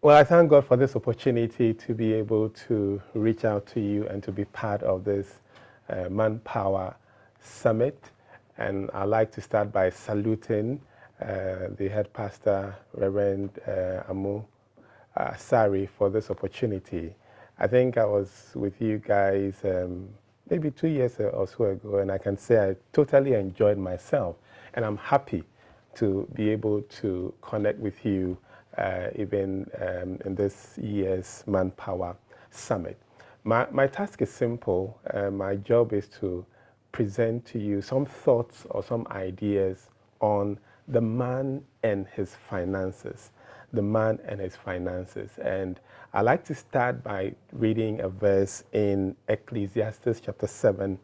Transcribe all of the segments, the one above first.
Well, I thank God for this opportunity to be able to reach out to you and to be part of this Manpower Summit. And I'd like to start by saluting the head pastor, Reverend Amu Sari, for this opportunity. I think I was with you guys maybe 2 years or so ago, and I can say I totally enjoyed myself. And I'm happy to be able to connect with you even in this year's Manpower Summit. My task is simple. My job is to present to you some thoughts or some ideas on the man and his finances. The man and his finances. And I like to start by reading a verse in Ecclesiastes chapter 7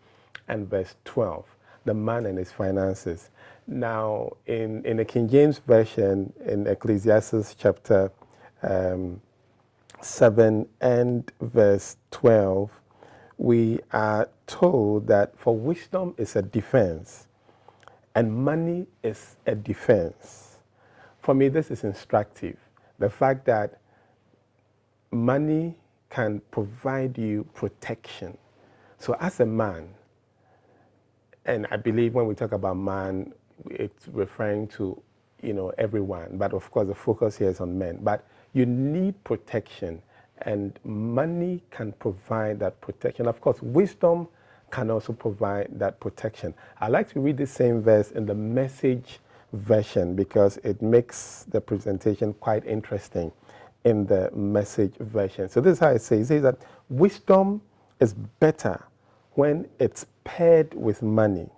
and verse 12. The man and his finances. Now, in the King James Version, in Ecclesiastes chapter 7 and verse 12, we are told that for wisdom is a defense and money is a defense. For me, this is instructive. The fact that money can provide you protection. So as a man, and I believe when we talk about man, it's referring to, everyone. But of course, the focus here is on men. But you need protection, and money can provide that protection. Of course, wisdom can also provide that protection. I like to read the same verse in the Message version because it makes the presentation quite interesting in the Message version. So this is how it says. It says that wisdom is better when it's paired with money,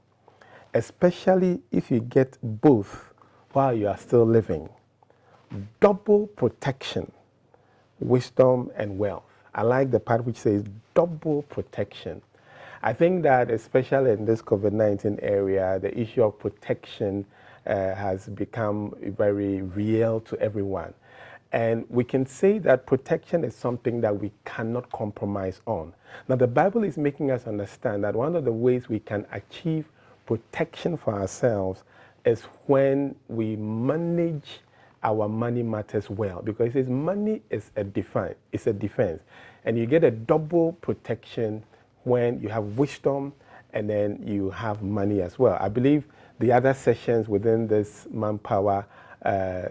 especially if you get both while you are still living. Double protection, wisdom and wealth. I like the part which says double protection. I think that especially in this COVID-19 area, the issue of protection has become very real to everyone. And we can say that protection is something that we cannot compromise on. Now, the Bible is making us understand that one of the ways we can achieve protection for ourselves is when we manage our money matters well, because it says money is a defense. It's a defense, and you get a double protection when you have wisdom and then you have money as well. I believe the other sessions within this Manpower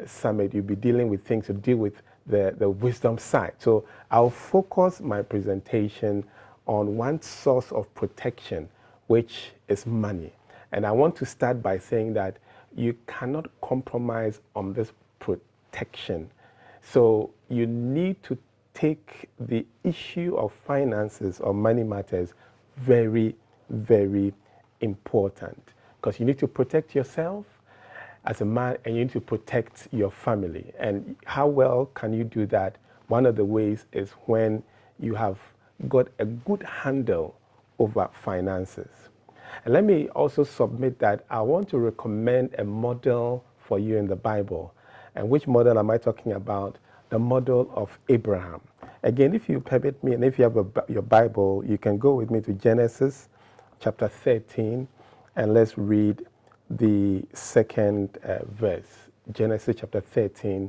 Summit, you'll be dealing with things to deal with the wisdom side. So I'll focus my presentation on one source of protection, which is money. And I want to start by saying that you cannot compromise on this protection. So you need to take the issue of finances or money matters very, very important, because you need to protect yourself as a man and you need to protect your family. And how well can you do that? One of the ways is when you have got a good handle over finances. And let me also submit that I want to recommend a model for you in the Bible. And which model am I talking about? The model of Abraham. Again, if you permit me, and if you have your Bible, you can go with me to Genesis chapter 13, and let's read the second verse. Genesis chapter 13,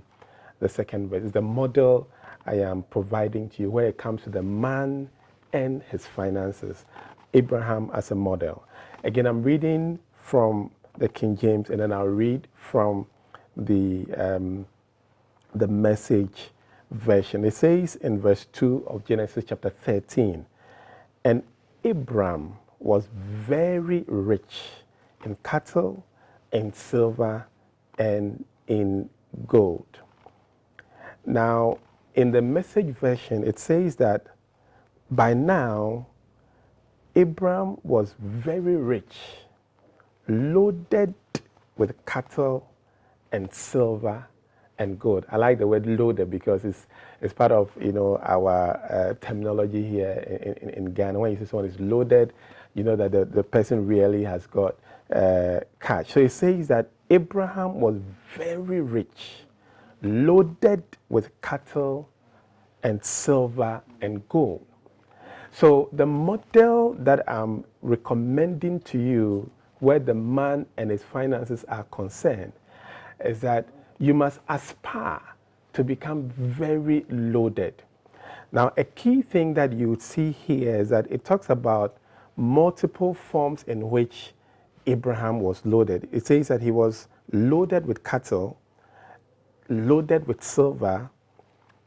the second verse. It's the model I am providing to you where it comes to the man and his finances. Abraham as a model. Again, I'm reading from the King James, and then I'll read from the Message version. It says in verse 2 of Genesis chapter 13, and Abram was very rich in cattle, in silver, and in gold. Now, in the Message version, it says that by now, Abram was very rich, loaded with cattle and silver and gold. I like the word loaded because it's part of our terminology here in Ghana. When you say someone is loaded, you know that the person really has got cash. So it says that Abraham was very rich, loaded with cattle and silver and gold. So the model that I'm recommending to you, where the man and his finances are concerned, is that you must aspire to become very loaded. Now, a key thing that you would see here is that it talks about multiple forms in which Abraham was loaded. It says that he was loaded with cattle, loaded with silver,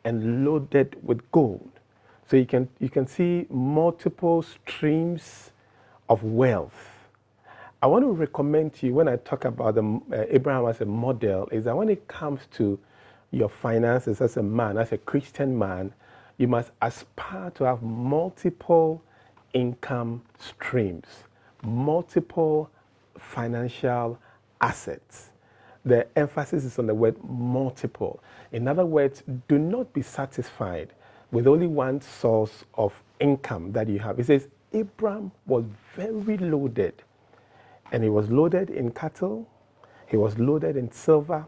and loaded with gold. So you can see multiple streams of wealth. I want to recommend to you, when I talk about Abraham as a model, is that when it comes to your finances as a man, as a Christian man, you must aspire to have multiple income streams, multiple financial assets. The emphasis is on the word multiple. In other words, do not be satisfied with only one source of income that you have. It says Abraham was very loaded, and he was loaded in cattle, he was loaded in silver,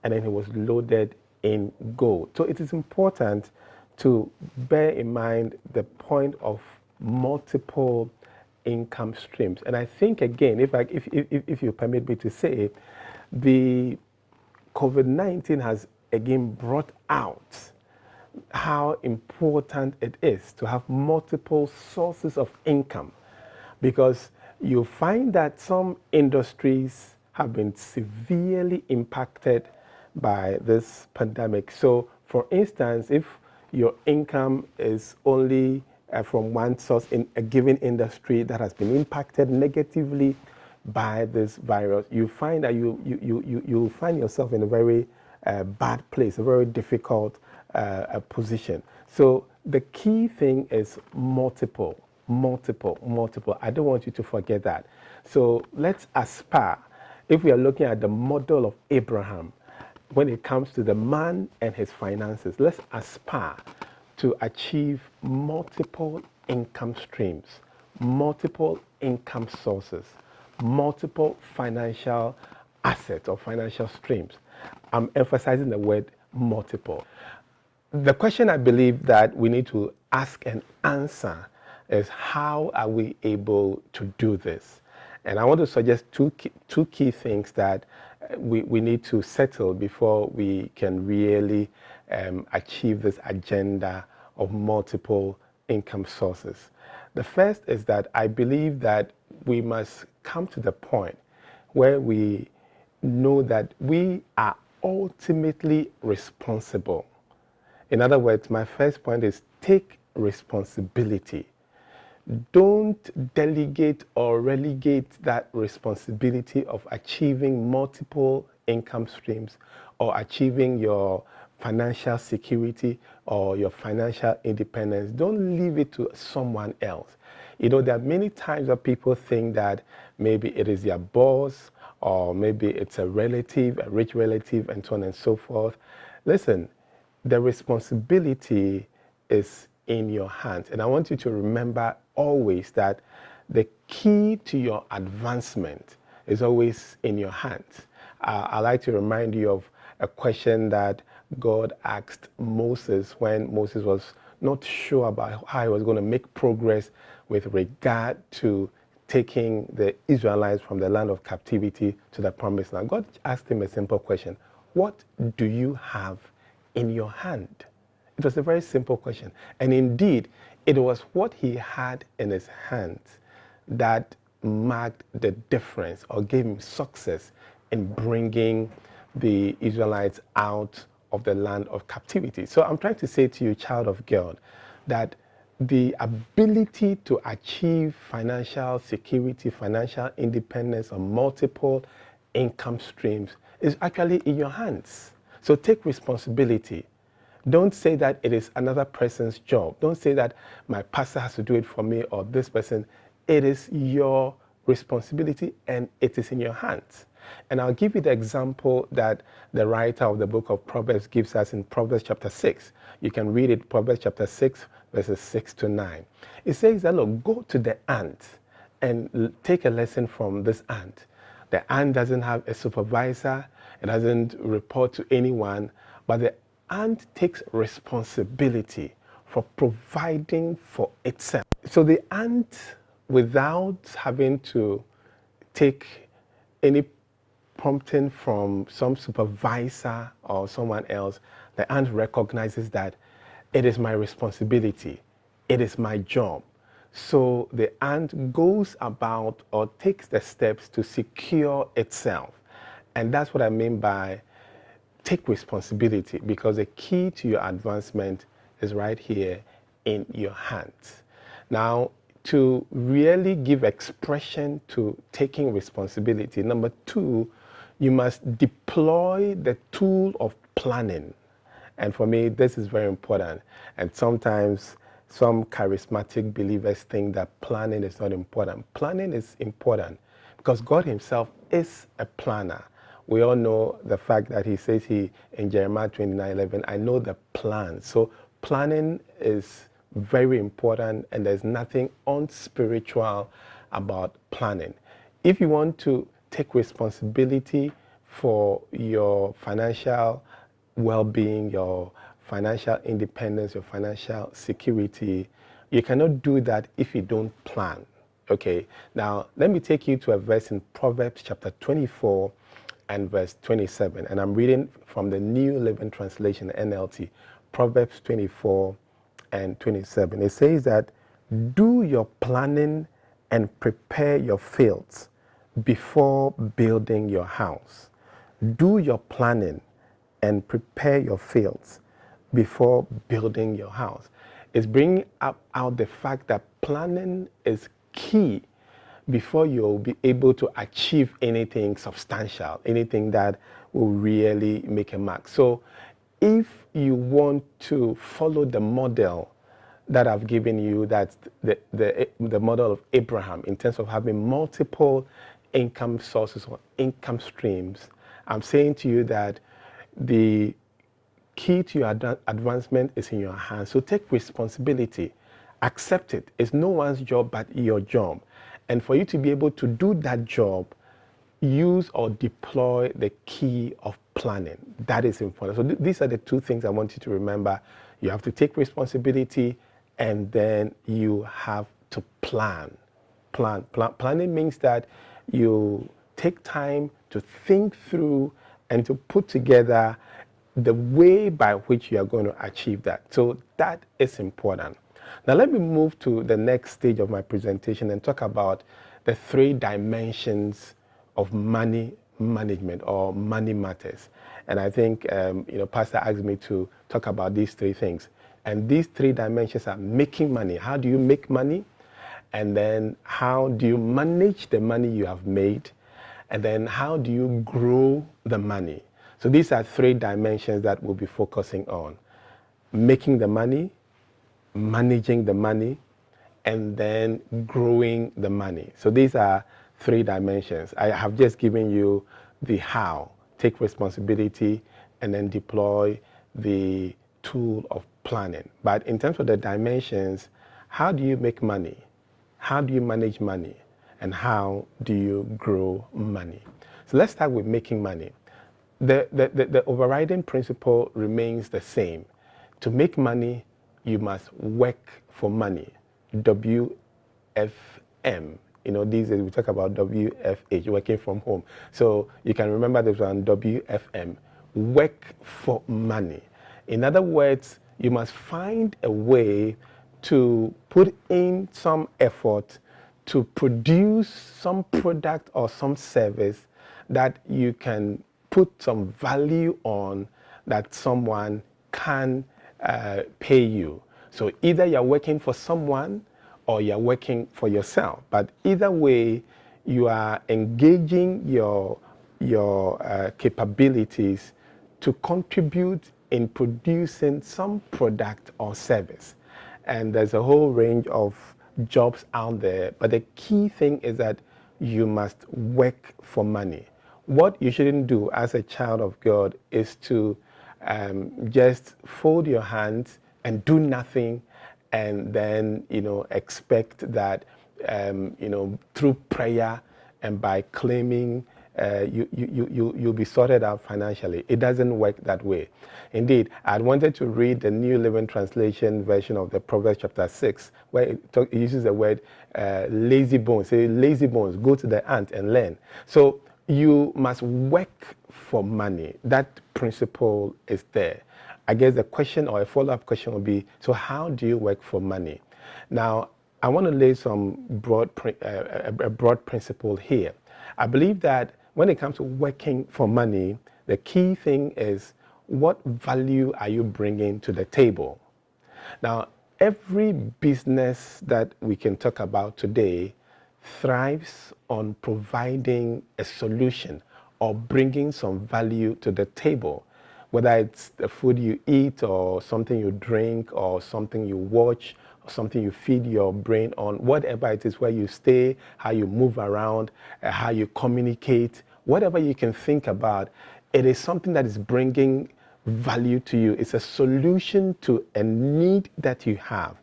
and then he was loaded in gold. So it is important to bear in mind the point of multiple income streams. And I think, again, if you permit me to say, the COVID-19 has again brought out how important it is to have multiple sources of income, because you find that some industries have been severely impacted by this pandemic. So, for instance, if your income is only from one source in a given industry that has been impacted negatively by this virus, you find that you find yourself in a very bad place, a very difficult position. So the key thing is multiple. I don't want you to forget that. So let's aspire, if we are looking at the model of Abraham, when it comes to the man and his finances, let's aspire to achieve multiple income streams, multiple income sources, multiple financial assets or financial streams. I'm emphasizing the word multiple. The question I believe that we need to ask and answer is, how are we able to do this? And I want to suggest two key things that we need to settle before we can really achieve this agenda of multiple income sources. The first is that I believe that we must come to the point where we know that we are ultimately responsible. In other words, my first point is take responsibility. Don't delegate or relegate that responsibility of achieving multiple income streams or achieving your financial security or your financial independence. Don't leave it to someone else. You know, there are many times that people think that maybe it is their boss, or maybe it's a relative, a rich relative, and so on and so forth. Listen, the responsibility is in your hands. And I want you to remember always that the key to your advancement is always in your hands. I like to remind you of a question that God asked Moses when Moses was not sure about how he was going to make progress with regard to taking the Israelites from the land of captivity to the promised land. God asked him a simple question: what do you have in your hand? It was a very simple question. And indeed, it was what he had in his hands that marked the difference or gave him success in bringing the Israelites out of the land of captivity. So I'm trying to say to you, child of God, that the ability to achieve financial security, financial independence on multiple income streams is actually in your hands. So take responsibility. Don't say that it is another person's job. Don't say that my pastor has to do it for me or this person. It is your responsibility and it is in your hands. And I'll give you the example that the writer of the book of Proverbs gives us in Proverbs chapter 6. You can read it, Proverbs chapter 6, verses 6 to 9. It says that, look, go to the ant and take a lesson from this ant. The ant doesn't have a supervisor. It doesn't report to anyone. But the ant takes responsibility for providing for itself. So the ant, without having to take any prompting from some supervisor or someone else, the The ant recognizes that it is my responsibility, it is my job. So the ant goes about or takes the steps to secure itself. And that's what I mean by take responsibility, because the key to your advancement is right here in your hands. Now, to really give expression to taking responsibility, number two, you must deploy the tool of planning. And for me, this is very important. And sometimes some charismatic believers think that planning is not important. Planning is important because God Himself is a planner. We all know the fact that He says in Jeremiah 29:11, I know the plan. So planning is very important, and there's nothing unspiritual about planning. If you want to take responsibility for your financial well-being, your financial independence, your financial security, you cannot do that if you don't plan. Okay, now let me take you to a verse in Proverbs chapter 24 and verse 27. And I'm reading from the New Living Translation, NLT, Proverbs 24 and 27. It says that, do your planning and prepare your fields before building your house. Do your planning and prepare your fields before building your house. It's bringing out the fact that planning is key before you'll be able to achieve anything substantial, anything that will really make a mark. So if you want to follow the model that I've given you, that's the model of Abraham in terms of having multiple income sources or income streams, I'm saying to you that the key to your advancement is in your hands. So take responsibility, accept it. It's no one's job but your job. And for you to be able to do that job, use or deploy the key of planning. That is important. So these are the two things I want you to remember. You have to take responsibility, and then you have to plan. Planning means that you take time to think through and to put together the way by which you are going to achieve that. So that is important. Now let me move to the next stage of my presentation and talk about the three dimensions of money management or money matters. And I think, Pastor asked me to talk about these three things. And these three dimensions are making money. How do you make money? And then how do you manage the money you have made? And then how do you grow the money? So these are three dimensions that we'll be focusing on. Making the money, managing the money, and then growing the money. So these are three dimensions. I have just given you the how. Take responsibility and then deploy the tool of planning. But in terms of the dimensions, how do you make money? How do you manage money? And how do you grow money? So let's start with making money. The overriding principle remains the same. To make money, you must work for money. WFM. These days we talk about WFH, working from home. So you can remember this one, WFM. Work for money. In other words, you must find a way to put in some effort to produce some product or some service that you can put some value on, that someone can pay you. So either you're working for someone or you're working for yourself. But either way, you are engaging your capabilities to contribute in producing some product or service. And there's a whole range of jobs out there. But the key thing is that you must work for money. What you shouldn't do as a child of God is to just fold your hands and do nothing, and then expect that through prayer and by claiming you'll be sorted out financially. It doesn't work that way. Indeed, I wanted to read the New Living Translation version of the Proverbs chapter 6, where it uses the word lazy bones. Say, lazy bones, go to the ant and learn. So you must work for money. That principle is there. I guess the question or a follow-up question would be, so how do you work for money? Now, I want to lay some a broad principle here. I believe that when it comes to working for money, the key thing is what value are you bringing to the table? Now, every business that we can talk about today thrives on providing a solution or bringing some value to the table, whether it's the food you eat or something you drink or something you watch or something you feed your brain on, whatever it is, where you stay, how you move around, how you communicate, whatever you can think about, it is something that is bringing value to you. It's a solution to a need that you have.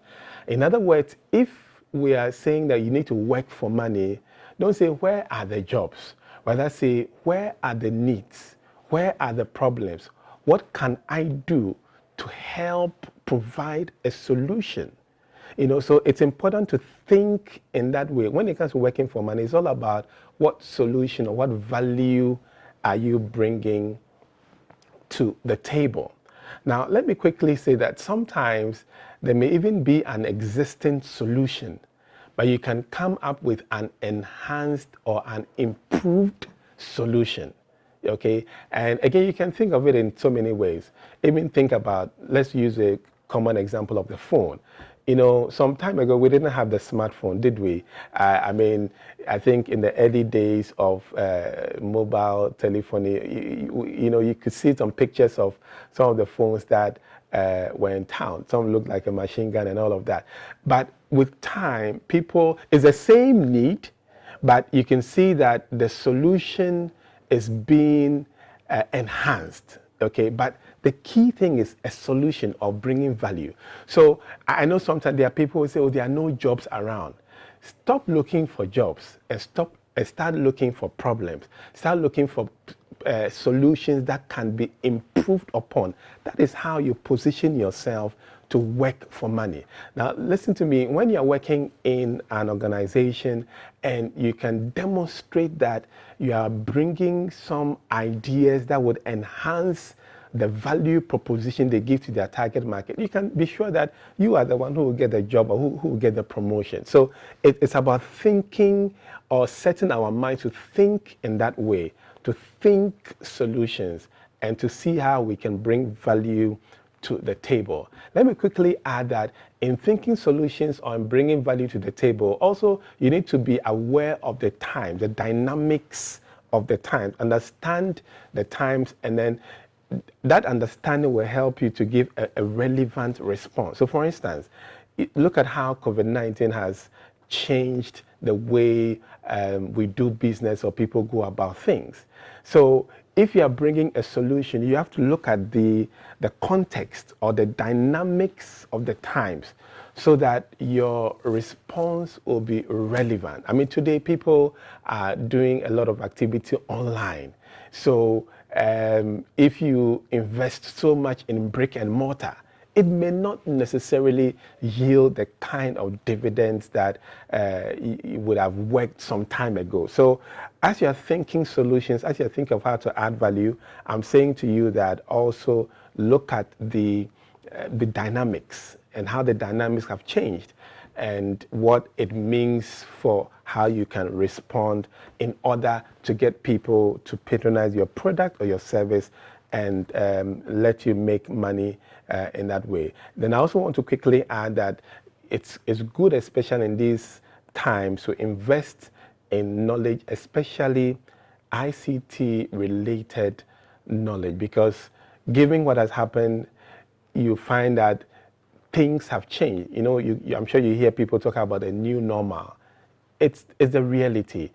In other words, if we are saying that you need to work for money, don't say, where are the jobs? Rather say, where are the needs? Where are the problems? What can I do to help provide a solution? So it's important to think in that way. When it comes to working for money, it's all about what solution or what value are you bringing to the table. Now, let me quickly say that sometimes there may even be an existing solution, but you can come up with an enhanced or an improved solution. Okay? And again, you can think of it in so many ways. Even think about, let's use a common example of the phone. Some time ago, we didn't have the smartphone, did we? I think in the early days of mobile telephony, you could see some pictures of some of the phones that were in town. Some looked like a machine gun and all of that. But with time, it's the same need, but you can see that the solution is being enhanced. Okay, but the key thing is a solution of bringing value. So I know sometimes there are people who say, oh, there are no jobs around. Stop looking for jobs and start looking for problems. Start looking for solutions that can be improved upon. That is how you position yourself to work for money. Now, listen to me. When you're working in an organization and you can demonstrate that you are bringing some ideas that would enhance the value proposition they give to their target market, you can be sure that you are the one who will get the job or who will get the promotion. So it's about thinking or setting our minds to think in that way, to think solutions and to see how we can bring value to the table. Let me quickly add that in thinking solutions or in bringing value to the table, also you need to be aware of the times, the dynamics of the times, understand the times, and then that understanding will help you to give a relevant response. So for instance, look at how COVID-19 has changed the way we do business or people go about things. So if you are bringing a solution, you have to look at the context or the dynamics of the times so that your response will be relevant. Today people are doing a lot of activity online. So if you invest so much in brick and mortar, it may not necessarily yield the kind of dividends that you would have worked some time ago. So as you're thinking solutions, as you think of how to add value, I'm saying to you that also look at the dynamics and how the dynamics have changed and what it means for how you can respond in order to get people to patronize your product or your service and let you make money in that way. Then I also want to quickly add that it's good, especially in these times, to invest in knowledge, especially ICT-related knowledge, because given what has happened, you find that things have changed. I'm sure you hear people talk about a new normal. It's the reality.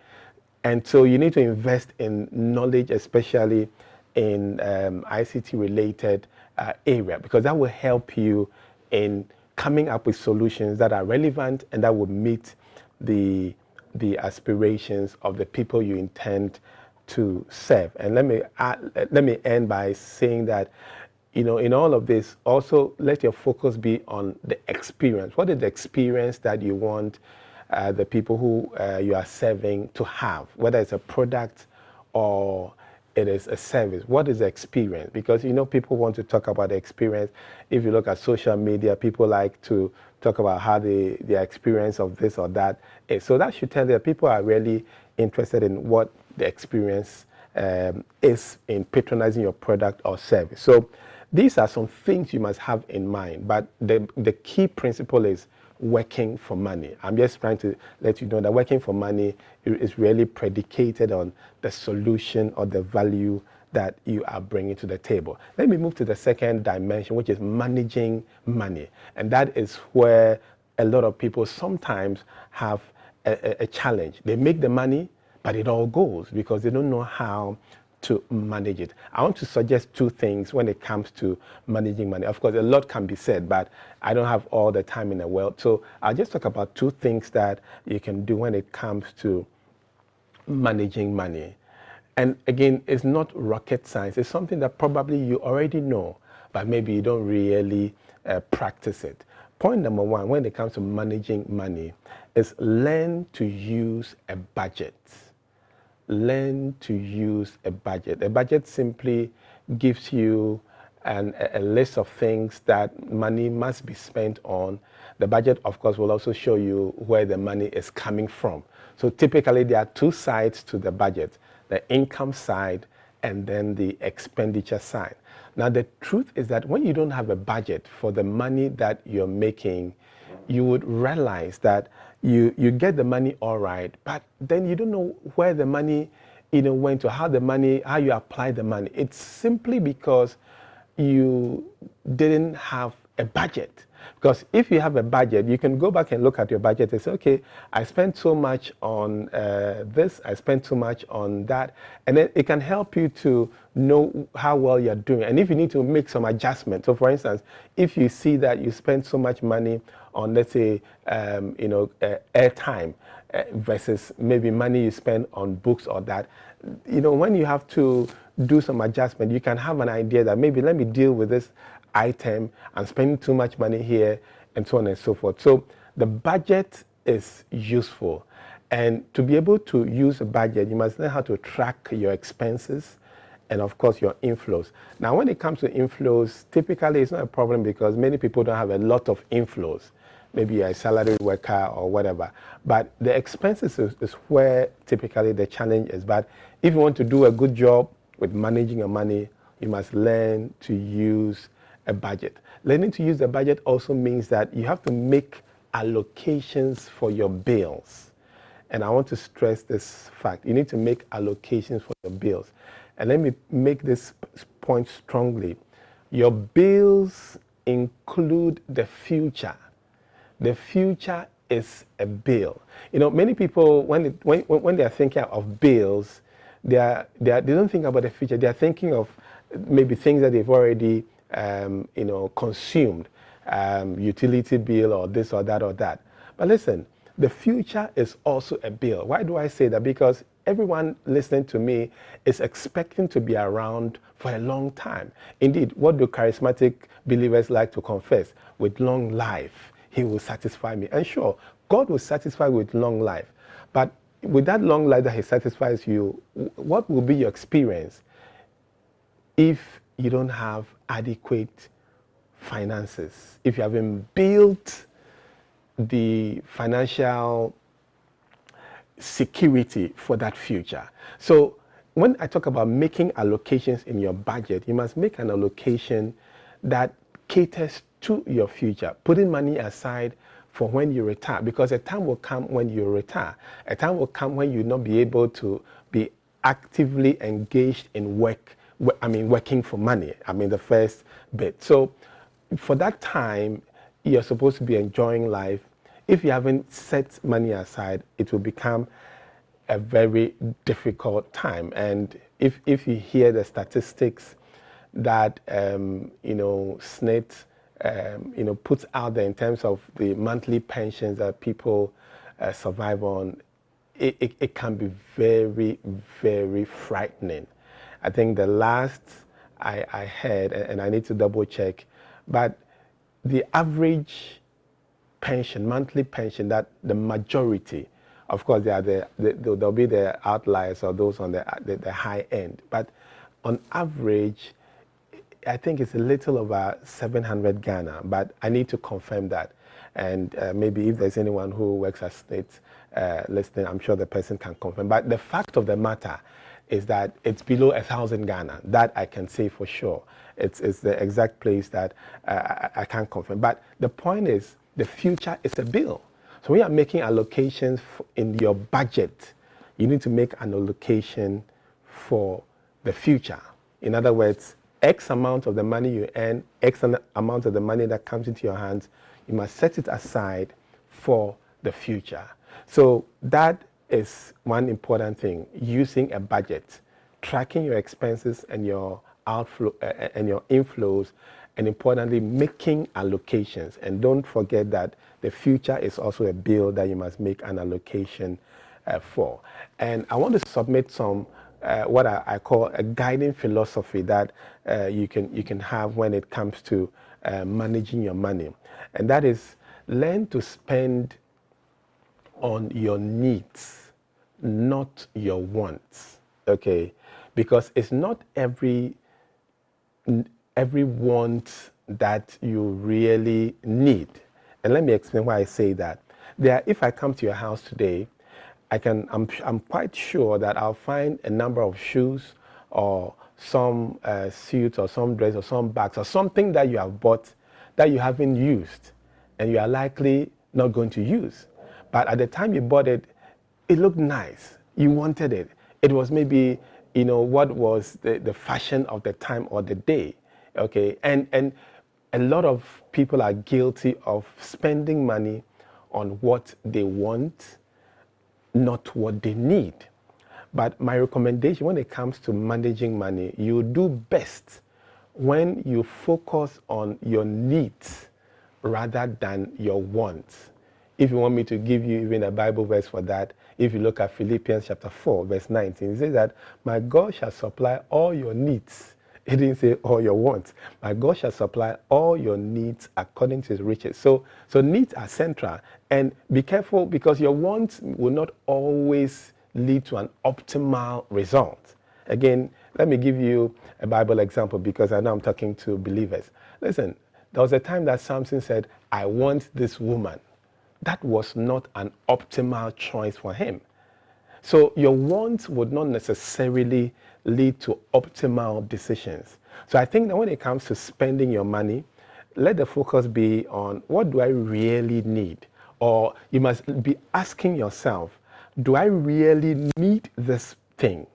And so you need to invest in knowledge, especially in ICT-related area, because that will help you in coming up with solutions that are relevant and that will meet the aspirations of the people you intend to serve. And let me end by saying that, in all of this, also let your focus be on the experience. What is the experience that you want the people who you are serving to have, whether it's a product or it is a service. What is the experience? Because people want to talk about the experience. If you look at social media, people like to talk about how their experience of this or that is. So that should tell you that people are really interested in what the experience is in patronizing your product or service. So these are some things you must have in mind. But the key principle is working for money. I'm just trying to let you know that working for money is really predicated on the solution or the value that you are bringing to the table. Let me move to the second dimension, which is managing money. And that is where a lot of people sometimes have a challenge. They make the money, but it all goes because they don't know how to manage it. I want to suggest two things when it comes to managing money. Of course, a lot can be said, but I don't have all the time in the world. So I'll just talk about two things that you can do when it comes to managing money. And again, it's not rocket science. It's something that probably you already know, but maybe you don't really practice it. Point number one, when it comes to managing money, is learn to use a budget. Learn to use a budget. A budget simply gives you a list of things that money must be spent on. The budget, of course, will also show you where the money is coming from. So typically there are two sides to the budget, the income side and then the expenditure side. Now the truth is that when you don't have a budget for the money that you're making, you would realize that you get the money all right, but then you don't know where the money went to, how you apply the money. It's simply because you didn't have a budget. Because if you have a budget, you can go back and look at your budget and say, okay, I spent so much on this, I spent so much on that. And then it can help you to know how well you're doing. And if you need to make some adjustments. So for instance, if you see that you spend so much money on, let's say, airtime versus maybe money you spend on books or that, when you have to do some adjustment, you can have an idea that maybe let me deal with this item, I'm spending too much money here, and so on and so forth. So the budget is useful. And to be able to use a budget, you must learn how to track your expenses and of course your inflows. Now when it comes to inflows, typically it's not a problem because many people don't have a lot of inflows. Maybe you're a salary worker or whatever. But the expenses is where typically the challenge is. But if you want to do a good job with managing your money, you must learn to use a budget. Learning to use a budget also means that you have to make allocations for your bills. And I want to stress this fact. You need to make allocations for your bills. And let me make this point strongly. Your bills include the future. The future is a bill. Many people, when they are thinking of bills, they don't think about the future. They are thinking of maybe things that they've already consumed, utility bill or this or that or that. But listen, the future is also a bill. Why do I say that? Because everyone listening to me is expecting to be around for a long time. Indeed, what do charismatic believers like to confess? With long life, He will satisfy me. And sure, God will satisfy with long life. But with that long life that He satisfies you, what will be your experience if you don't have adequate finances, if you haven't built the financial security for that future? So when I talk about making allocations in your budget, you must make an allocation that caters to your future, putting money aside for when you retire, because a time will come when you retire. A time will come when you'll not be able to be actively engaged in working for money. The first bit. So for that time, you're supposed to be enjoying life. If you haven't set money aside, it will become a very difficult time. And if you hear the statistics that SNIT puts out there in terms of the monthly pensions that people survive on, it can be very, very frightening. I think the last I heard, and I need to double check, but the average pension, monthly pension that the majority Of course, there are there'll be the outliers or those on the high end, but on average, I think it's a little over 700 Ghana, but I need to confirm that. And maybe if there's anyone who works at State listening, I'm sure the person can confirm. But the fact of the matter is that it's below 1,000 Ghana. That I can say for sure. It's the exact place that I can't confirm. But the point is, the future is a bill. So when you are making allocations in your budget, you need to make an allocation for the future. In other words, X amount of the money you earn, X amount of the money that comes into your hands, you must set it aside for the future. So that is one important thing, using a budget, tracking your expenses and your outflow and your inflows, and importantly, making allocations. And don't forget that the future is also a bill that you must make an allocation for. And I want to submit some what I call a guiding philosophy that you can have when it comes to managing your money, and that is, learn to spend on your needs, not your wants. Okay, because it's not every want that you really need. And let me explain why I say that. If I come to your house today, I'm quite sure that I'll find a number of shoes or some suits or some dress or some bags or something that you have bought that you haven't used and you are likely not going to use. But at the time you bought it, it looked nice. You wanted it. It was maybe, what was the fashion of the time or the day. Okay, and a lot of people are guilty of spending money on what they want, not what they need. But my recommendation when it comes to managing money, you do best when you focus on your needs rather than your wants. If you want me to give you even a Bible verse for that, if you look at Philippians chapter 4, verse 19, it says that my God shall supply all your needs. It didn't say all your wants. My God shall supply all your needs according to his riches. So needs are central. And be careful, because your wants will not always lead to an optimal result. Again, let me give you a Bible example, because I know I'm talking to believers. Listen, there was a time that Samson said, I want this woman. That was not an optimal choice for him. So your wants would not necessarily lead to optimal decisions. So I think that when it comes to spending your money, let the focus be on, what do I really need? Or you must be asking yourself, do I really need this thing?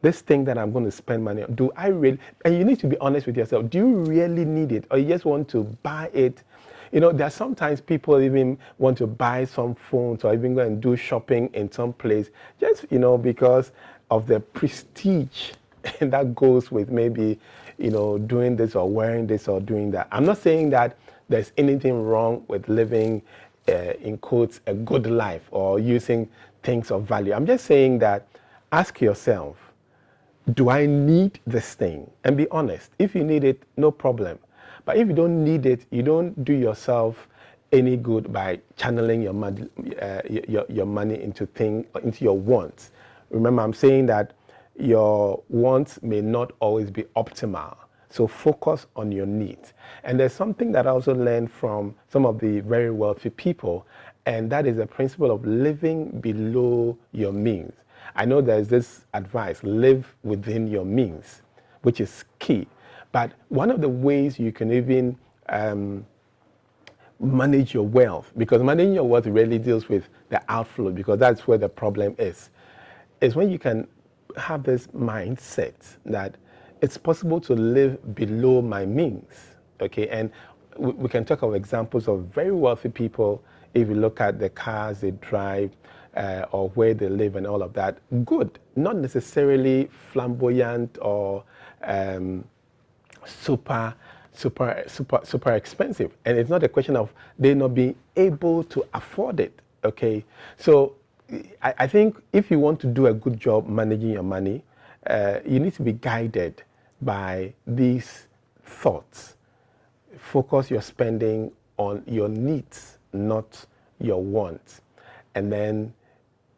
This thing that I'm going to spend money on, do I really? And you need to be honest with yourself. Do you really need it? Or you just want to buy it? There are sometimes people even want to buy some phones or even go and do shopping in some place just, because of the prestige that goes with maybe, doing this or wearing this or doing that. I'm not saying that there's anything wrong with living, in quotes, a good life or using things of value. I'm just saying that ask yourself, do I need this thing? And be honest. If you need it, no problem. But if you don't need it, you don't do yourself any good by channeling your money, your money into your wants. Remember, I'm saying that your wants may not always be optimal. So focus on your needs. And there's something that I also learned from some of the very wealthy people, and that is the principle of living below your means. I know there's this advice, live within your means, which is key. But one of the ways you can even manage your wealth, because managing your wealth really deals with the outflow, because that's where the problem is when you can have this mindset that it's possible to live below my means. Okay, and we can talk of examples of very wealthy people. If you look at the cars they drive, or where they live and all of that, good, not necessarily flamboyant or super expensive. And it's not a question of they not being able to afford it. Okay, so I think if you want to do a good job managing your money, you need to be guided by these thoughts. Focus your spending on your needs, not your wants. And then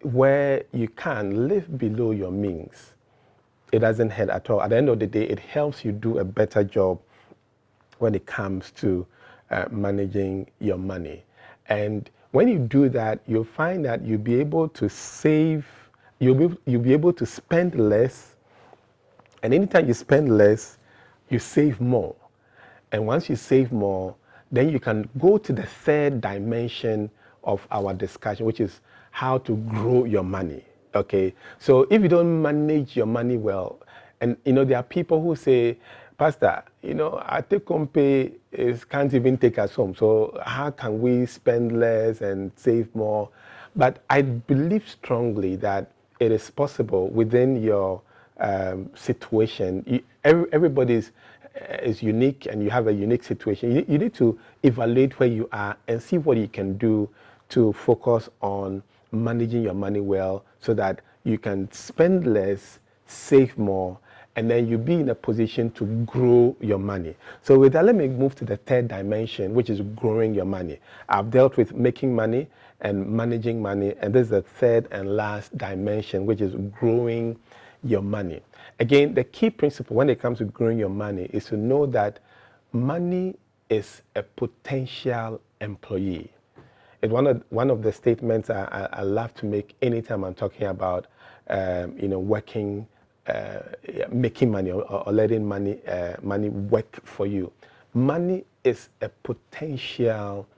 where you can live below your means. It doesn't hurt at all. At the end of the day, it helps you do a better job when it comes to managing your money. And when you do that, you'll find that you'll be able to save, you'll be able to spend less. And anytime you spend less, you save more. And once you save more, then you can go to the third dimension of our discussion, which is how to grow your money. Okay, so if you don't manage your money well, and there are people who say, Pastor, our take-home pay can't even take us home. So how can we spend less and save more? But I believe strongly that it is possible within your situation. Everybody is unique, and you have a unique situation. You need to evaluate where you are and see what you can do to focus on managing your money well, so that you can spend less, save more, and then you'll be in a position to grow your money. So with that, let me move to the third dimension, which is growing your money. I've dealt with making money and managing money, and this is the third and last dimension, which is growing your money. Again, the key principle when it comes to growing your money is to know that money is a potential employee. It's one of the statements I love to make anytime I'm talking about working, making money, or letting money work for you. Money is a potential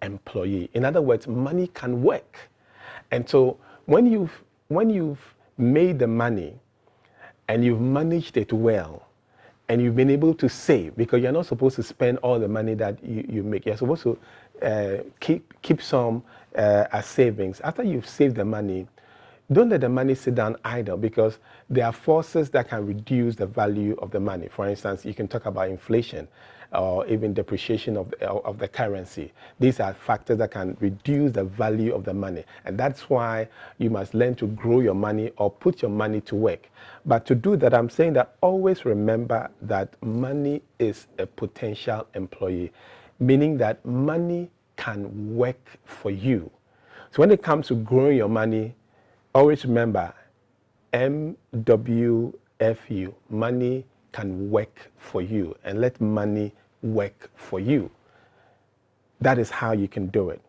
employee. In other words, money can work. And so when you've made the money and you've managed it well, and you've been able to save, because you're not supposed to spend all the money that you make. You're supposed to keep some as savings. After you've saved the money, don't let the money sit down idle, because there are forces that can reduce the value of the money. For instance, you can talk about inflation or even depreciation of the currency. These are factors that can reduce the value of the money. And that's why you must learn to grow your money or put your money to work. But to do that, I'm saying that always remember that money is a potential employee, meaning that money can work for you. So when it comes to growing your money, always remember MWFU, money can work for you, and let money work for you. That is how you can do it.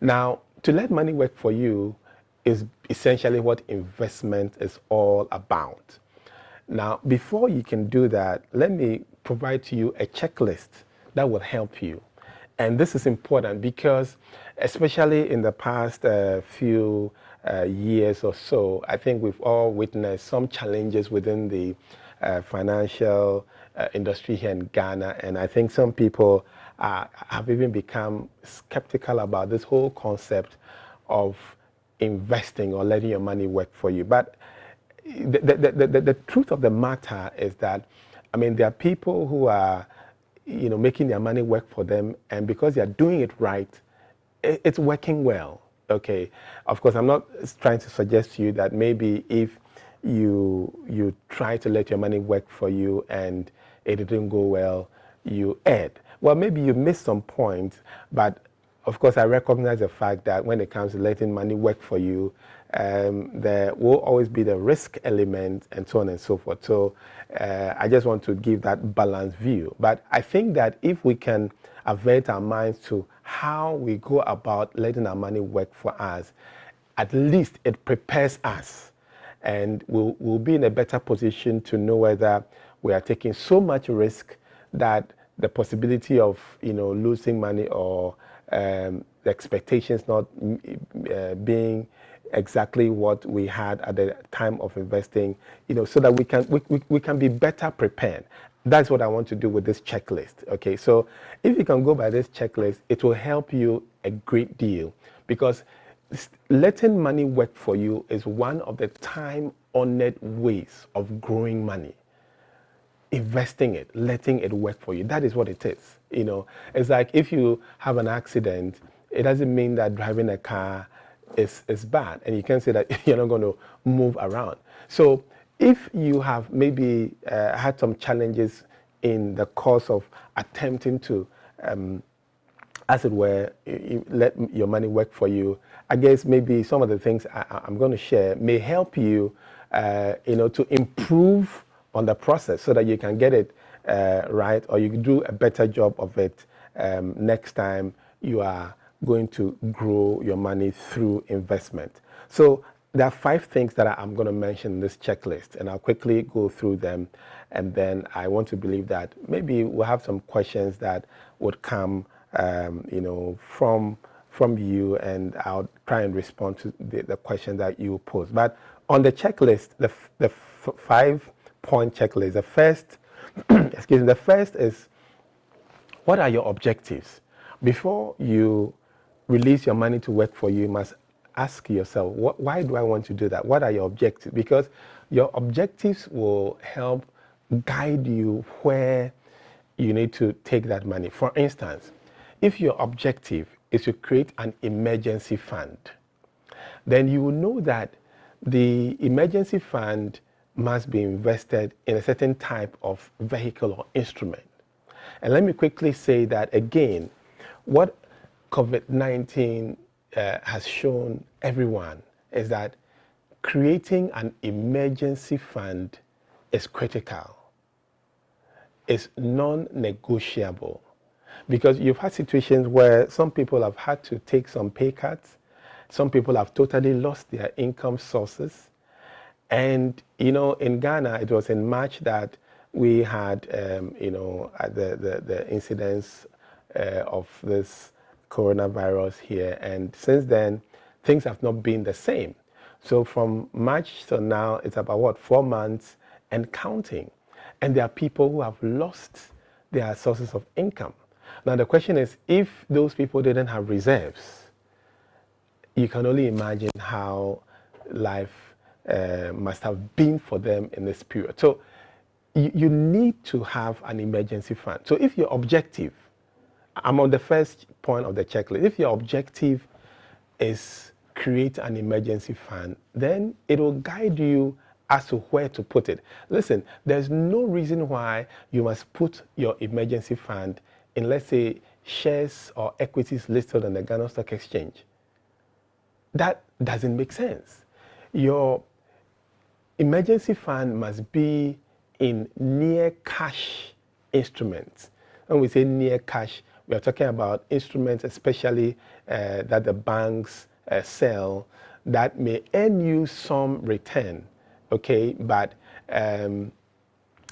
Now, to let money work for you is essentially what investment is all about. Now, before you can do that, let me provide to you a checklist that will help you. And this is important because, especially in the past few years or so, I think we've all witnessed some challenges within the financial industry here in Ghana, and I think some people have even become skeptical about this whole concept of investing or letting your money work for you. But the truth of the matter is that, there are people who are making their money work for them, and because they are doing it right, it's working well. Okay, of course, I'm not trying to suggest to you that maybe if you try to let your money work for you and it didn't go well, you erred. Well, maybe you missed some points, but of course, I recognize the fact that when it comes to letting money work for you, there will always be the risk element and so on and so forth. So I just want to give that balanced view. But I think that if we can avert our minds to how we go about letting our money work for us, at least it prepares us, and we'll be in a better position to know whether we are taking so much risk that the possibility of losing money or the expectations not being exactly what we had at the time of investing, so that we can be better prepared. That's what I want to do with this checklist. Okay, so if you can go by this checklist, it will help you a great deal, because letting money work for you is one of the time-honored ways of growing money. Investing it, letting it work for you. That is what it is. It's like if you have an accident, it doesn't mean that driving a car is bad, and you can say that you're not going to move around. So if you have maybe had some challenges in the course of attempting to as it were, let your money work for you. I guess maybe some of the things I'm going to share may help you, to improve on the process so that you can get it right, or you can do a better job of it next time you are going to grow your money through investment. So there are 5 things that I'm going to mention in this checklist, and I'll quickly go through them. And then I want to believe that maybe we'll have some questions that would come, from you, and I'll try and respond to the question that you pose. But on the checklist, the 5-point checklist, the first, the first is, what are your objectives? Before you release your money to work for you, you must ask yourself, why do I want to do that? What are your objectives? Because your objectives will help guide you where you need to take that money. For instance, if your objective is to create an emergency fund, then you will know that the emergency fund must be invested in a certain type of vehicle or instrument. And let me quickly say that again, what COVID-19 has shown everyone is that creating an emergency fund is critical. It's non-negotiable, because you've had situations where some people have had to take some pay cuts. Some people have totally lost their income sources. And, in Ghana, it was in March that we had, the incidence of this coronavirus here. And since then, things have not been the same. So from March to now, it's about 4 months and counting. And there are people who have lost their sources of income. Now, the question is, if those people didn't have reserves, you can only imagine how life must have been for them in this period. So you need to have an emergency fund. So if your objective, I'm on the first point of the checklist, if your objective is create an emergency fund, then it will guide you as to where to put it. Listen, there's no reason why you must put your emergency fund in, let's say, shares or equities listed on the Ghana Stock Exchange. That doesn't make sense. Your emergency fund must be in near cash instruments. When we say near cash, we are talking about instruments especially that the banks sell that may earn you some return, okay, but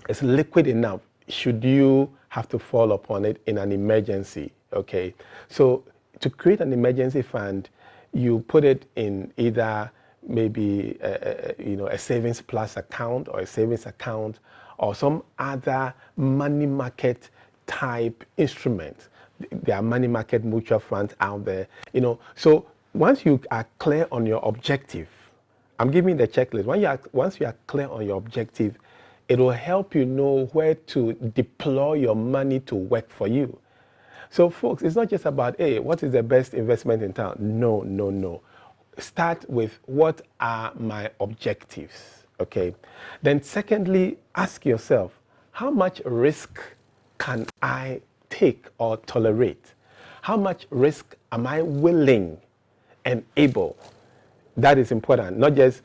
it's liquid enough should you have to fall upon it in an emergency, okay? So to create an emergency fund, you put it in either maybe a savings plus account or a savings account or some other money market type instrument. There are money market mutual funds out there, So once you are clear on your objective, I'm giving the checklist. Once you are clear on your objective, it will help you know where to deploy your money to work for you. So folks, it's not just about, hey, what is the best investment in town? No. Start with, what are my objectives, okay? Then secondly, ask yourself, how much risk can I take or tolerate? How much risk am I willing and able? That is important. Not just,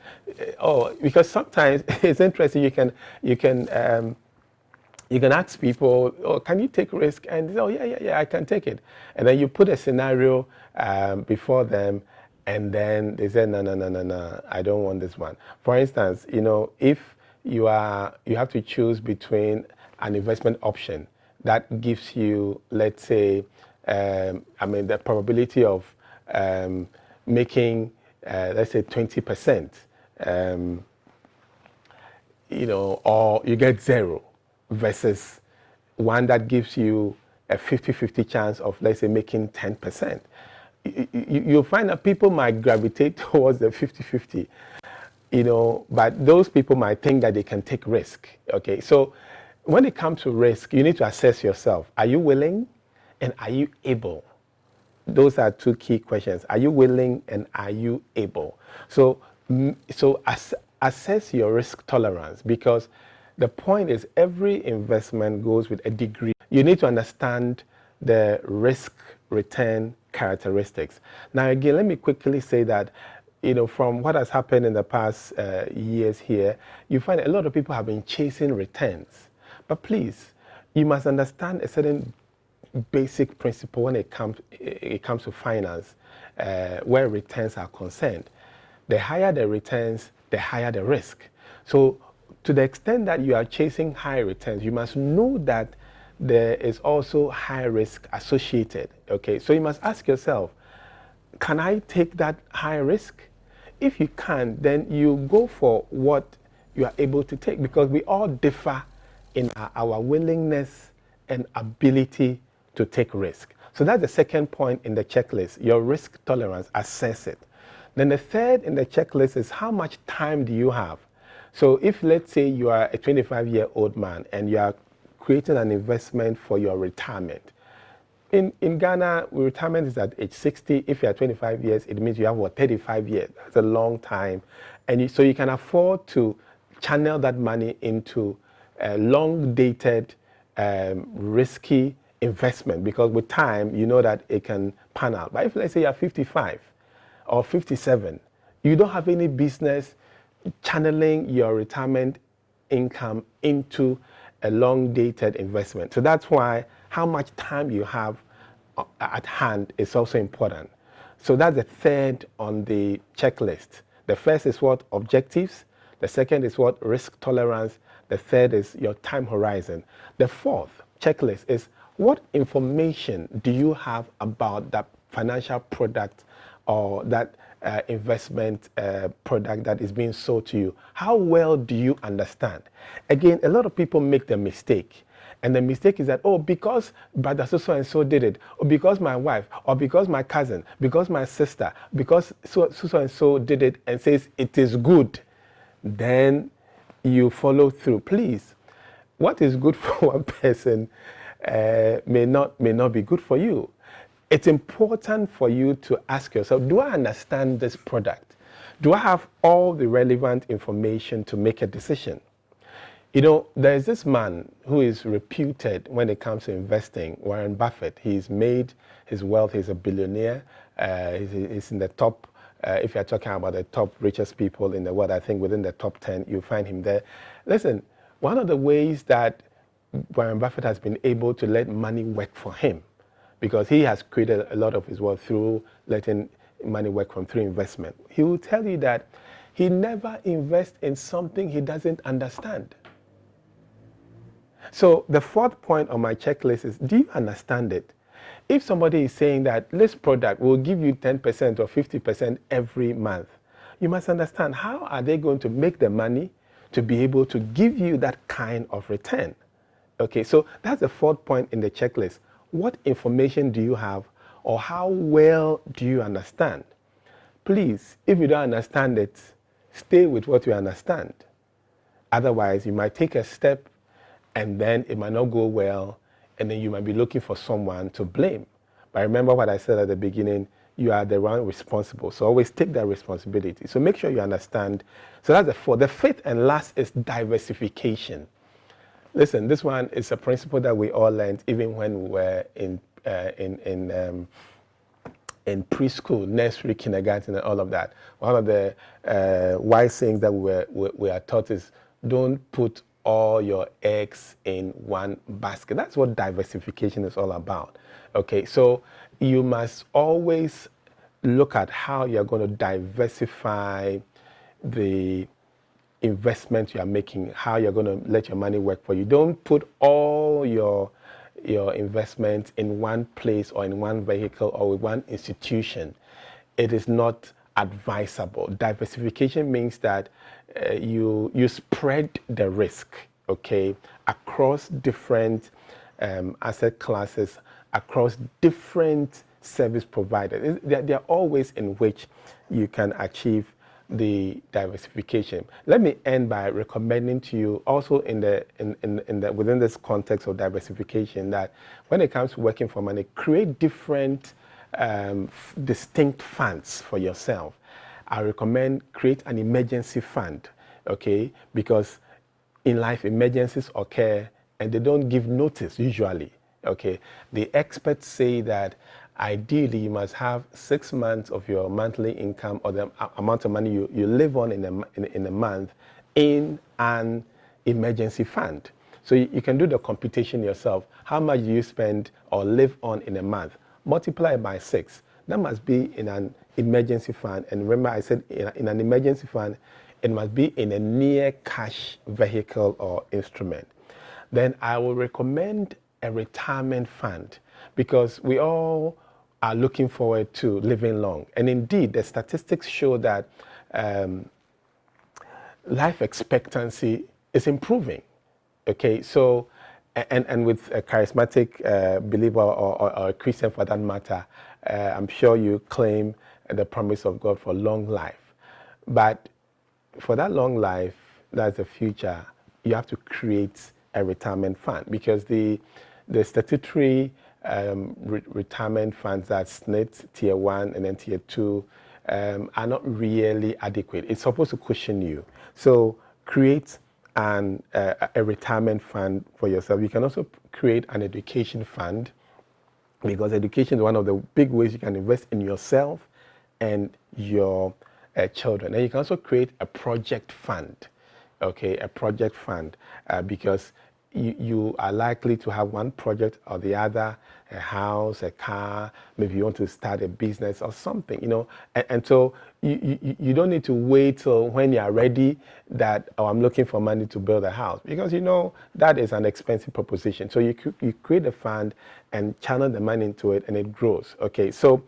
because sometimes it's interesting. You can ask people, can you take risk? And they say, yeah, I can take it. And then you put a scenario before them, and then they say, no, I don't want this one. For instance, if you have to choose between an investment option that gives you, let's say, the probability of making, let's say 20%, or you get 0, versus one that gives you a 50-50 chance of, let's say, making 10%. You'll find that people might gravitate towards the 50-50, but those people might think that they can take risk, okay? So when it comes to risk, you need to assess yourself. Are you willing and are you able? Those are 2 key questions. Are you willing and are you able? So assess your risk tolerance, because the point is every investment goes with a degree. You need to understand the risk return characteristics. Now, again, let me quickly say that, from what has happened in the past years here, you find a lot of people have been chasing returns. But please, you must understand a certain basic principle when it comes to finance, where returns are concerned. The higher the returns, the higher the risk. So to the extent that you are chasing high returns, you must know that there is also high risk associated. Okay, so you must ask yourself, can I take that high risk? If you can, then you go for what you are able to take, because we all differ in our willingness and ability to take risk. So that's the second point in the checklist, your risk tolerance, assess it. Then the third in the checklist is how much time do you have? So if, let's say, you are a 25-year-old man and you are creating an investment for your retirement. In Ghana, retirement is at age 60. If you are 25 years, it means you have, 35 years. That's a long time. And so you can afford to channel that money into a long-dated, risky investment, because with time, you know that it can pan out. But if, let's say, you're 55 or 57, you don't have any business channeling your retirement income into a long-dated investment. So that's why how much time you have at hand is also important. So that's the third on the checklist. The first is what? Objectives. The second is what? Risk tolerance. The third is your time horizon. The fourth checklist is what information do you have about that financial product or that investment product that is being sold to you? How well do you understand? Again, a lot of people make the mistake. And the mistake is that, because brother so and so did it, or because my wife, or because my cousin, because my sister, because so and so did it and says it is good, then you follow through. Please, what is good for one person may not be good for you. It's important for you to ask yourself, do I understand this product? Do I have all the relevant information to make a decision? There's this man who is reputed when it comes to investing, Warren Buffett. He's made his wealth. He's a billionaire. He's in the top, if you're talking about the top richest people in the world, I think within the top 10, you'll find him there. Listen, one of the ways that Warren Buffett has been able to let money work for him, because he has created a lot of his wealth through letting money work through investment. He will tell you that he never invests in something he doesn't understand. So the fourth point on my checklist is, do you understand it? If somebody is saying that this product will give you 10% or 50% every month, you must understand, how are they going to make the money to be able to give you that kind of return? Okay, so that's the fourth point in the checklist. What information do you have, or how well do you understand? Please, if you don't understand it, stay with what you understand. Otherwise, you might take a step and then it might not go well, and then you might be looking for someone to blame. But remember what I said at the beginning, you are the one responsible. So always take that responsibility. So make sure you understand. So that's the fourth. The fifth and last is diversification. Listen, this one is a principle that we all learned even when we were in preschool, nursery, kindergarten, and all of that. One of the wise things that we are taught is, don't put all your eggs in one basket. That's what diversification is all about. Okay, so you must always look at how you're going to diversify the investment you are making, how you're going to let your money work for you. Don't put all your investments in one place or in one vehicle or with one institution. It is not advisable. Diversification means that you spread the risk, okay, across different asset classes, across different service providers. There are all ways in which you can achieve the diversification. Let me end by recommending to you also within this context of diversification, that when it comes to working for money, create different distinct funds for yourself. I recommend create an emergency fund, okay? Because in life, emergencies occur and they don't give notice usually, okay? The experts say that ideally you must have 6 months of your monthly income or the amount of money you live on in a month in an emergency fund. So you can do the computation yourself. How much do you spend or live on in a month? Multiply it by 6. That must be in an emergency fund. And remember, I said in an emergency fund, it must be in a near cash vehicle or instrument. Then I will recommend a retirement fund, because we all are looking forward to living long. And indeed, the statistics show that life expectancy is improving. Okay, so, and with a charismatic believer or a Christian for that matter, I'm sure you claim the promise of God for long life. But for that long life, that's the future, you have to create a retirement fund, because the statutory retirement funds, that's SNIT, Tier 1 and then Tier 2, are not really adequate. It's supposed to cushion you. So create a retirement fund for yourself. You can also create an education fund, because education is one of the big ways you can invest in yourself and your children. And you can also create a project fund, okay, a project fund, because you are likely to have one project or the other, a house, a car, maybe you want to start a business or something, you know, and so you don't need to wait till when you are ready that, oh, I'm looking for money to build a house, because you know that is an expensive proposition. So you create a fund and channel the money into it, and it grows. Okay, so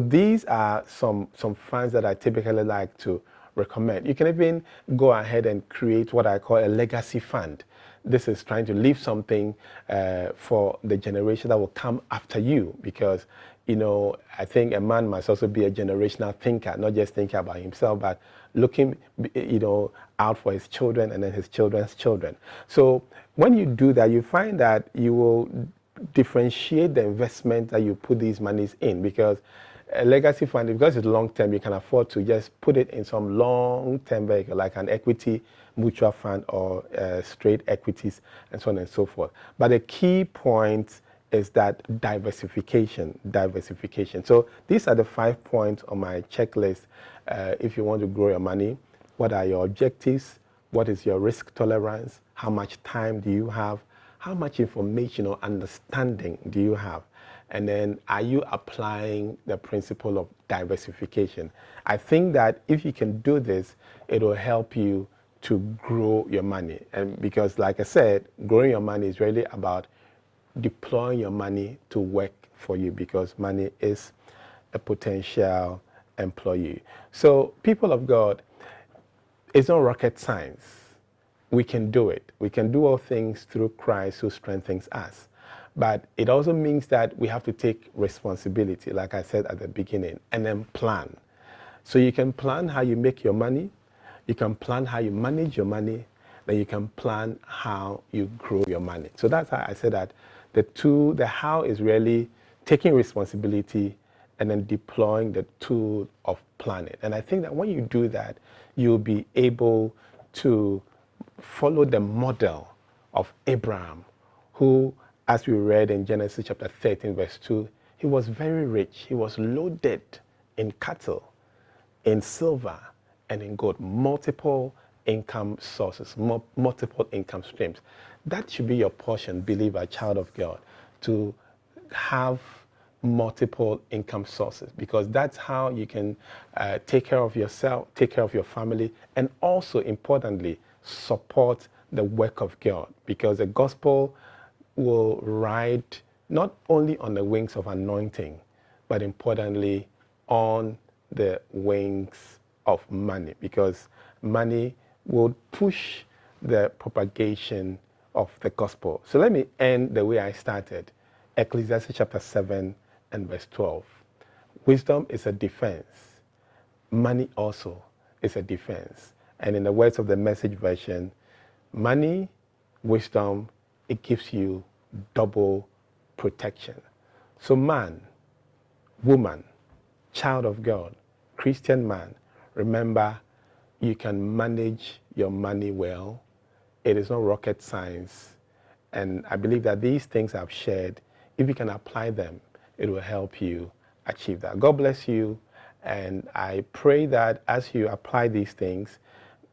these are some funds that I typically like to recommend. You can even go ahead and create what I call a legacy fund. This is trying to leave something for the generation that will come after you, because, you know, I think a man must also be a generational thinker, not just thinking about himself, but looking, you know, out for his children and then his children's children. So when you do that, you find that you will differentiate the investment that you put these monies in, because a legacy fund, because it's long term, you can afford to just put it in some long term vehicle like an equity mutual fund or straight equities and so on and so forth. But the key point is that diversification. So these are the 5 points on my checklist. If you want to grow your money, what are your objectives? What is your risk tolerance? How much time do you have? How much information or understanding do you have? And then, are you applying the principle of diversification? I think that if you can do this, it will help you to grow your money. And because, like I said, growing your money is really about deploying your money to work for you, because money is a potential employee. So, people of God, it's not rocket science. We can do it. We can do all things through Christ who strengthens us. But it also means that we have to take responsibility, like I said at the beginning, and then plan. So you can plan how you make your money, you can plan how you manage your money, then you can plan how you grow your money. So that's how I said that the how is really taking responsibility and then deploying the tool of planning. And I think that when you do that, you'll be able to follow the model of Abraham, who, as we read in Genesis chapter 13, verse 2, he was very rich. He was loaded in cattle, in silver, and in gold. Multiple income sources, multiple income streams. That should be your portion, believer, child of God, to have multiple income sources, because that's how you can take care of yourself, take care of your family, and also, importantly, support the work of God, because the gospel will ride not only on the wings of anointing, but importantly on the wings of money, because money will push the propagation of the gospel. So let me end the way I started. Ecclesiastes chapter 7 and verse 12. Wisdom is a defense. Money also is a defense. And in the words of the Message version, money, wisdom, it gives you double protection. So man, woman, child of God, Christian man, remember, you can manage your money well. It is not rocket science. And I believe that these things I've shared, if you can apply them, it will help you achieve that. God bless you. And I pray that as you apply these things,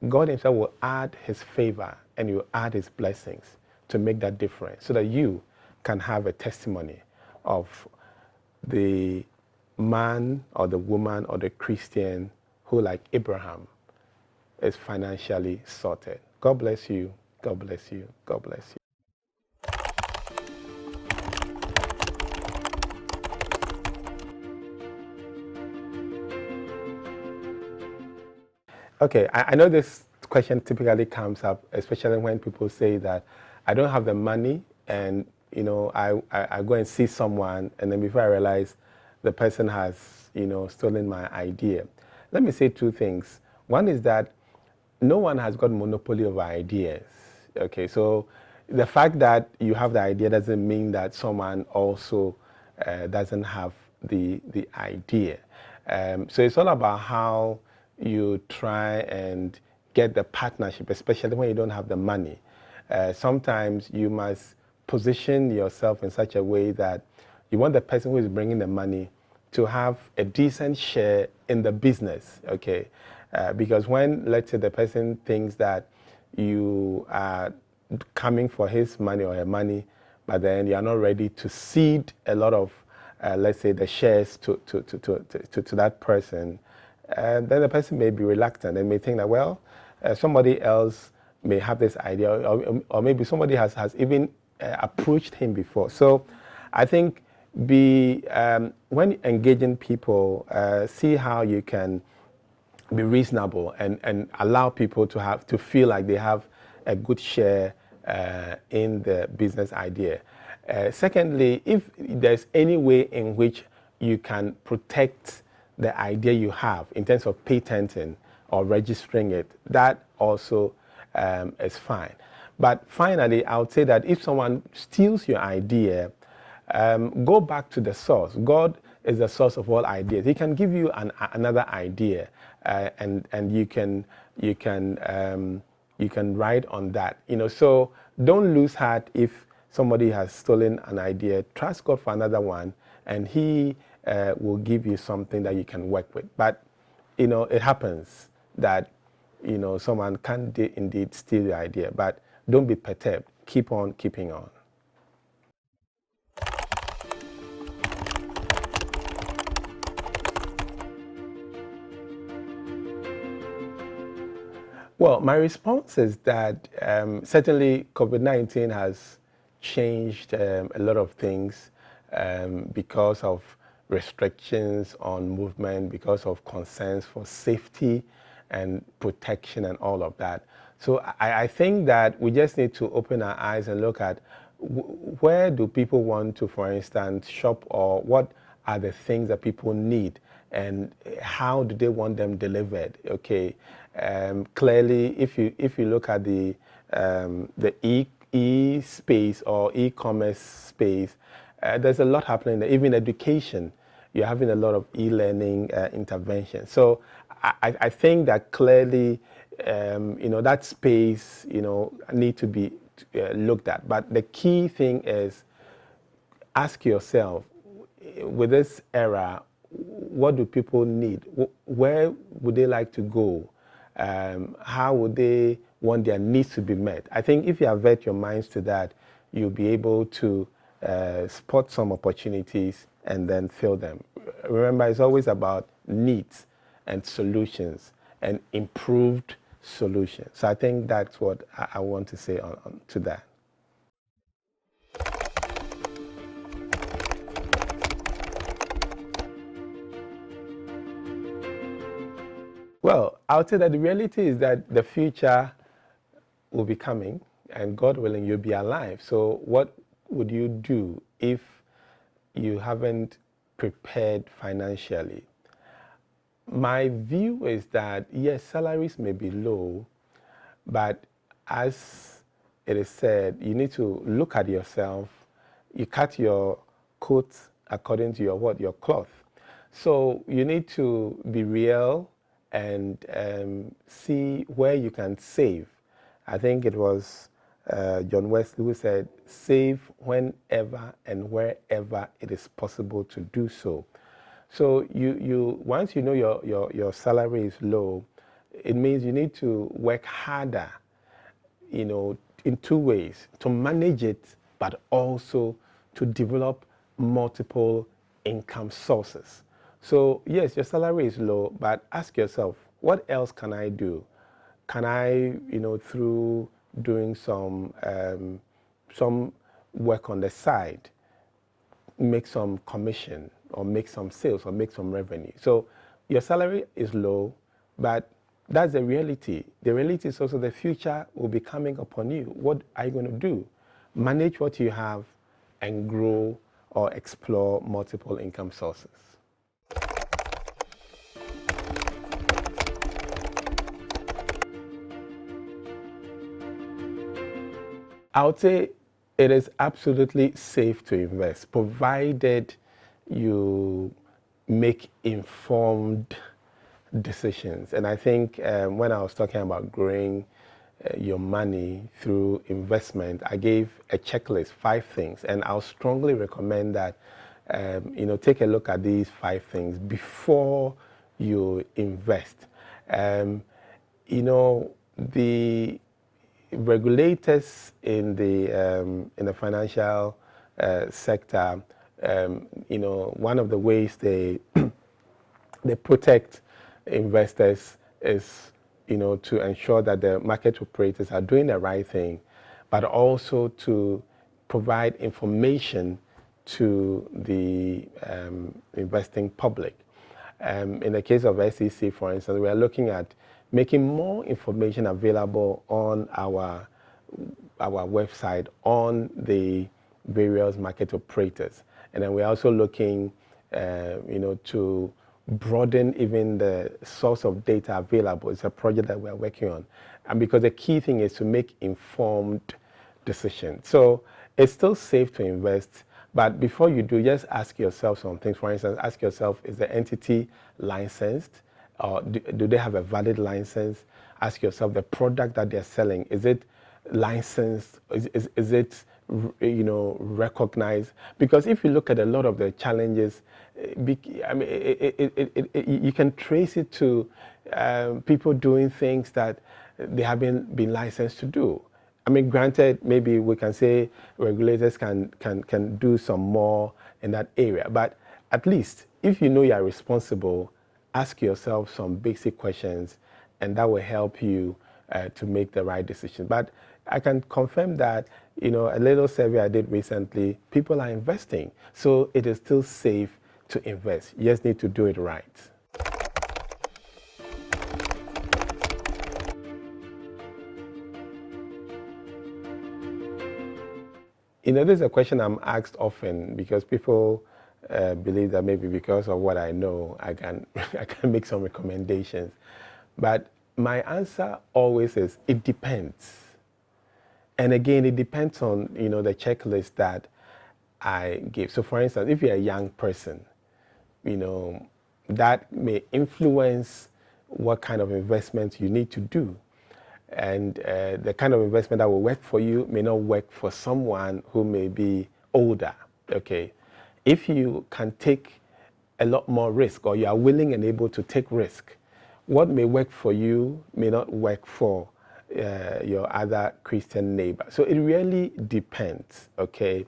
God Himself will add His favor and He will add His blessings to make that difference so that you can have a testimony of the man or the woman or the Christian who, like Abraham, is financially sorted. God bless you. God bless you. God bless you. Okay, I know this question typically comes up, especially when people say that I don't have the money and I go and see someone and then before I realize the person has stolen my idea. Let me say two things. One is that no one has got monopoly over ideas. Okay, so the fact that you have the idea doesn't mean that someone also doesn't have the idea. So it's all about how you try and get the partnership, especially when you don't have the money. Sometimes you must position yourself in such a way that you want the person who is bringing the money to have a decent share in the business, okay? Because when, let's say, the person thinks that you are coming for his money or her money, but then you are not ready to cede a lot of, let's say, the shares to that person, then the person may be reluctant and may think that, well, somebody else may have this idea, or maybe somebody has even approached him before. So I think when engaging people, see how you can be reasonable and allow people to feel like they have a good share in the business idea. Secondly, if there's any way in which you can protect the idea you have in terms of patenting or registering it, that also is fine. But finally, I would say that if someone steals your idea, go back to the source. God is the source of all ideas. He can give you another idea, and you can ride on that. So don't lose heart if somebody has stolen an idea. Trust God for another one, and He will give you something that you can work with. But it happens that someone can indeed steal your idea, but don't be perturbed. Keep on keeping on. Well, my response is that certainly COVID-19 has changed a lot of things because of restrictions on movement, because of concerns for safety and protection and all of that. So I think that we just need to open our eyes and look at where do people want to, for instance, shop, or what are the things that people need and how do they want them delivered, okay? Clearly, if you look at the e-space or e-commerce space, there's a lot happening there. Even education, you're having a lot of e-learning intervention. So I think that clearly, that space, need to be looked at. But the key thing is, ask yourself, with this era, what do people need? Where would they like to go? How would they want their needs to be met? I think if you avert your minds to that, you'll be able to spot some opportunities and then fill them. Remember, it's always about needs and solutions and improved solutions. So I think that's what I want to say to that. Well, I would say that the reality is that the future will be coming, and God willing, you'll be alive. So what would you do if you haven't prepared financially? My view is that, yes, salaries may be low, but as it is said, you need to look at yourself. You cut your coat according to your cloth. So you need to be real and see where you can save. I think it was John Wesley, who said, save whenever and wherever it is possible to do so. So once you know your salary is low, it means you need to work harder, in two ways: to manage it, but also to develop multiple income sources. So yes, your salary is low, but ask yourself, what else can I do? Can I, through doing some work on the side, make some commission or make some sales or make some revenue? So your salary is low, but that's the reality. The reality is also the future will be coming upon you. What are you going to do? Manage what you have and grow or explore multiple income sources. I would say it is absolutely safe to invest, provided you make informed decisions. And I think when I was talking about growing your money through investment, I gave a checklist, 5 things, and I'll strongly recommend that take a look at these 5 things before you invest. The regulators in the financial sector, one of the ways they they protect investors is, to ensure that the market operators are doing the right thing, but also to provide information to the investing public. In the case of SEC, for instance, we are looking at making more information available on our website on the various market operators. And then we're also looking, to broaden even the source of data available. It's a project that we're working on. And because the key thing is to make informed decisions. So it's still safe to invest, but before you do, just ask yourself some things. For instance, ask yourself, is the entity licensed? Or do they have a valid license? Ask yourself, the product that they're selling, is it licensed? Is it recognized? Because if you look at a lot of the challenges, you can trace it to people doing things that they haven't been licensed to do. Granted, maybe we can say regulators can do some more in that area, but at least if you know you are responsible, ask yourself some basic questions, and that will help you to make the right decision. But I can confirm that, a little survey I did recently, people are investing. So it is still safe to invest. You just need to do it right. This is a question I'm asked often because people believe that maybe because of what I know, I can make some recommendations. But my answer always is, it depends. And again, it depends on, the checklist that I give. So for instance, if you're a young person, that may influence what kind of investments you need to do. And the kind of investment that will work for you may not work for someone who may be older, okay? If you can take a lot more risk, or you are willing and able to take risk, what may work for you may not work for your other Christian neighbor. So it really depends, okay?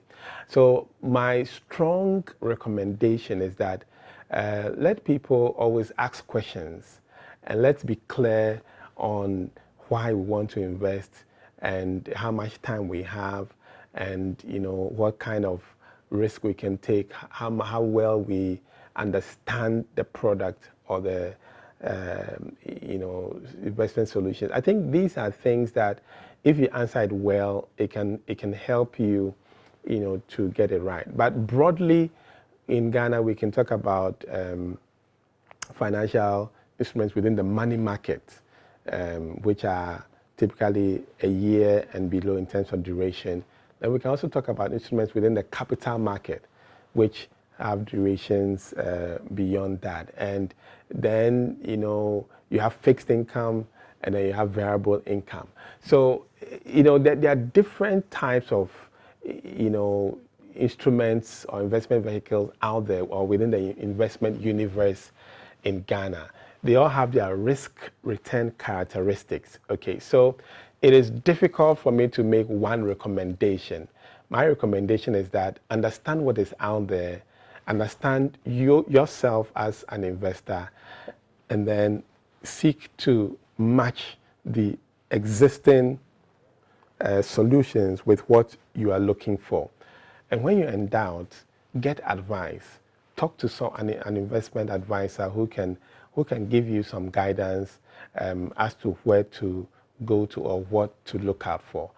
So my strong recommendation is that let people always ask questions, and let's be clear on why we want to invest and how much time we have, and what kind of risk we can take, how well we understand the product or the investment solutions. I think these are things that if you answer it well, it can help you, to get it right. But broadly, in Ghana, we can talk about financial instruments within the money market, which are typically a year and below in terms of duration. Then we can also talk about instruments within the capital market, which have durations beyond that. And then, you have fixed income and then you have variable income. So, there are different types of, instruments or investment vehicles out there or within the investment universe in Ghana. They all have their risk return characteristics. Okay, so it is difficult for me to make one recommendation. My recommendation is that understand what is out there, understand yourself as an investor, and then seek to match the existing solutions with what you are looking for. And when you're in doubt, get advice. Talk to an investment advisor who can give you some guidance as to where to go to or what to look out for.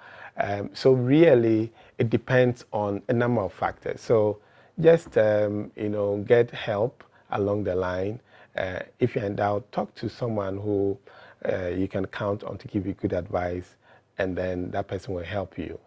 So really, it depends on a number of factors. So just get help along the line. If you're in doubt, talk to someone who you can count on to give you good advice, and then that person will help you.